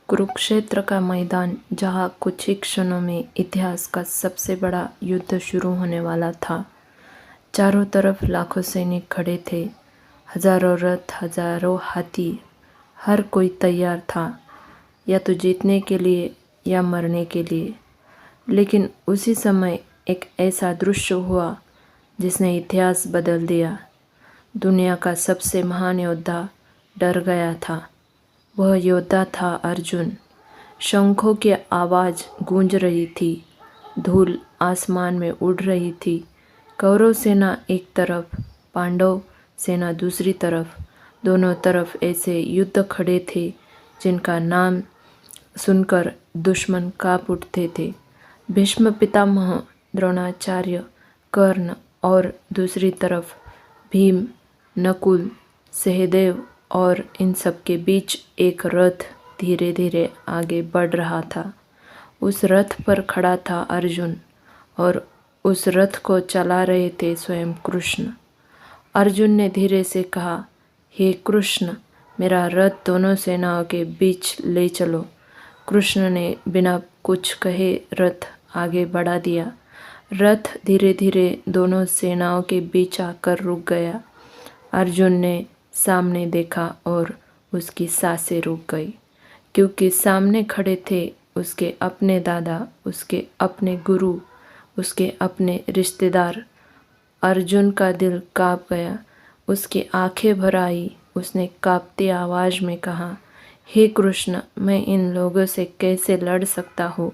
कुरुक्षेत्र का मैदान, जहाँ कुछ ही क्षणों में इतिहास का सबसे बड़ा युद्ध शुरू होने वाला था। चारों तरफ लाखों सैनिक खड़े थे, हजारों रथ, हजारों हाथी, हर कोई तैयार था, या तो जीतने के लिए या मरने के लिए। लेकिन उसी समय एक ऐसा दृश्य हुआ जिसने इतिहास बदल दिया। दुनिया का सबसे महान योद्धा डर गया था। वह योद्धा था अर्जुन। शंखों की आवाज़ गूंज रही थी, धूल आसमान में उड़ रही थी। कौरव सेना एक तरफ, पांडव सेना दूसरी तरफ। दोनों तरफ ऐसे युद्ध खड़े थे जिनका नाम सुनकर दुश्मन कांप उठते थे। भीष्म पितामह, द्रोणाचार्य, कर्ण और दूसरी तरफ भीम, नकुल, सहदेव, और इन सब के बीच एक रथ धीरे धीरे आगे बढ़ रहा था। उस रथ पर खड़ा था अर्जुन और उस रथ को चला रहे थे स्वयं कृष्ण। अर्जुन ने धीरे से कहा, हे कृष्ण, मेरा रथ दोनों सेनाओं के बीच ले चलो। कृष्ण ने बिना कुछ कहे रथ आगे बढ़ा दिया। रथ धीरे धीरे दोनों सेनाओं के बीच आकर रुक गया। अर्जुन ने सामने देखा और उसकी सांसें रुक गई, क्योंकि सामने खड़े थे उसके अपने दादा, उसके अपने गुरु, उसके अपने रिश्तेदार। अर्जुन का दिल कांप गया, उसकी आंखें भर आई। उसने कांपती आवाज़ में कहा, हे कृष्ण, मैं इन लोगों से कैसे लड़ सकता हूँ?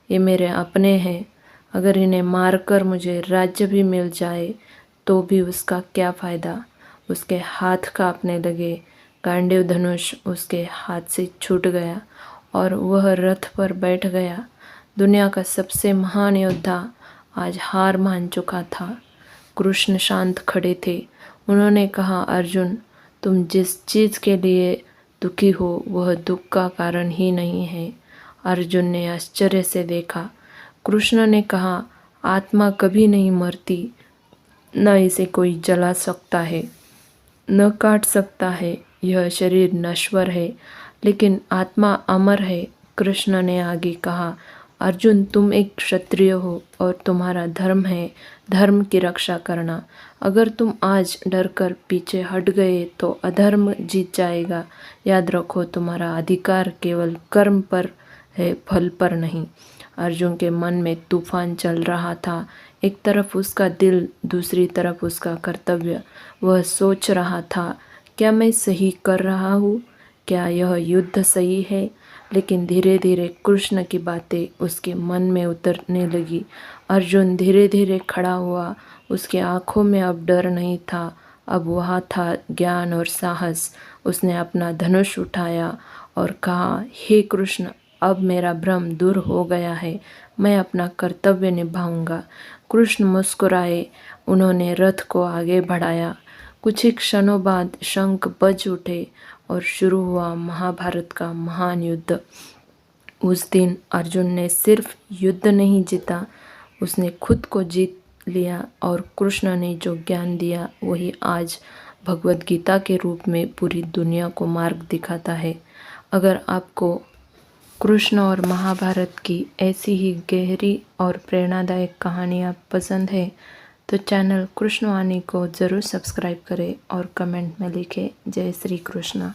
ये मेरे अपने हैं। अगर इन्हें मारकर मुझे राज्य भी मिल जाए तो भी उसका क्या फ़ायदा? उसके हाथ कांपने लगे। गांडीव धनुष उसके हाथ से छूट गया और वह रथ पर बैठ गया। दुनिया का सबसे महान योद्धा आज हार मान चुका था। कृष्ण शांत खड़े थे। उन्होंने कहा, अर्जुन, तुम जिस चीज़ के लिए दुखी हो वह दुख का कारण ही नहीं है। अर्जुन ने आश्चर्य से देखा। कृष्ण ने कहा, आत्मा कभी नहीं मरती, न इसे कोई जला सकता है, न काट सकता है। यह शरीर नश्वर है, लेकिन आत्मा अमर है। कृष्ण ने आगे कहा, अर्जुन, तुम एक क्षत्रिय हो और तुम्हारा धर्म है धर्म की रक्षा करना। अगर तुम आज डरकर पीछे हट गए तो अधर्म जीत जाएगा। याद रखो, तुम्हारा अधिकार केवल कर्म पर है, फल पर नहीं। अर्जुन के मन में तूफान चल रहा था। एक तरफ उसका दिल, दूसरी तरफ उसका कर्तव्य। वह सोच रहा था, क्या मैं सही कर रहा हूँ? क्या यह युद्ध सही है? लेकिन धीरे धीरे कृष्ण की बातें उसके मन में उतरने लगी। अर्जुन धीरे धीरे खड़ा हुआ। उसकी आंखों में अब डर नहीं था, अब वहाँ था ज्ञान और साहस। उसने अपना धनुष उठाया और कहा, हे कृष्ण, अब मेरा भ्रम दूर हो गया है। मैं अपना कर्तव्य निभाऊंगा। कृष्ण मुस्कुराए। उन्होंने रथ को आगे बढ़ाया। कुछ ही क्षणों बाद शंख बज उठे और शुरू हुआ महाभारत का महान युद्ध। उस दिन अर्जुन ने सिर्फ युद्ध नहीं जीता, उसने खुद को जीत लिया। और कृष्ण ने जो ज्ञान दिया वही आज भगवद गीता के रूप में पूरी दुनिया को मार्ग दिखाता है। अगर आपको कृष्ण और महाभारत की ऐसी ही गहरी और प्रेरणादायक कहानियाँ पसंद है तो चैनल कृष्णवाणी को ज़रूर सब्सक्राइब करें और कमेंट में लिखें, जय श्री कृष्ण।